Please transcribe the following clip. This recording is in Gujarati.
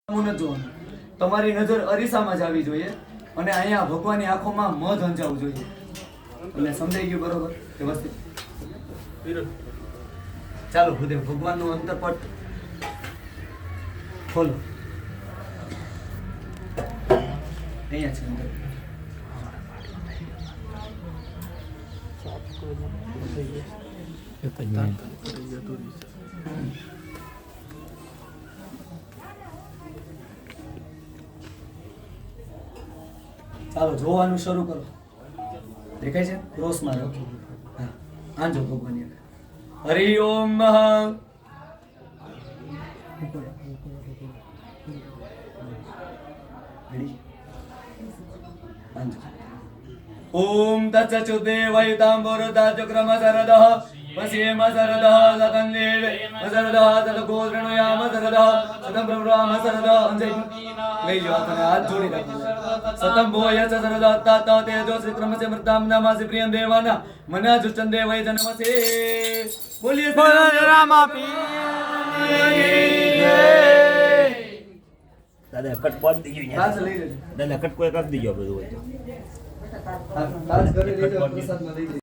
જોવાનું તમારી નજર અરીસામાં જ આવી જોઈએ અને અહીંયા ભગવાનની આંખોમાં મધ અંજાવવું જોઈએ એટલે સમજાઈ ગયું બરોબર વ્યવસ્થિત ચાલો ભૂદેવ ભગવાનનું અંતરપટ ખોલો અહીંયા છે અંદર ચાલો જોવાનું શરૂ કરો દેખાય છે ક્રોસ મારો હા આંજો ભગવાન હરિ ઓમ ओम तत्सचुदेवयुताम्बरदा चक्रम सरदः पश्येम सरदः सकन्देव सरदः तलगोत्रणयाम सरदः सतम ब्रह्म सरदः अंजय લઈ લો તમે હાથ જોડી રાખો સતમ ભોય સરદः તત તેજો શ્રી ક્રમસે મૃતામ નમઃ પ્રિયં દેવાના મના જુચંદે વૈ નમસે બોલીએ રામા પીર દાદા કટ પાડ દીજો પાછળ લઈ લેજો દાદા કટ કોઈ કરી દીજો બધું હોય તો તાજ કરી લેજો પ્રસાદમાં લઈ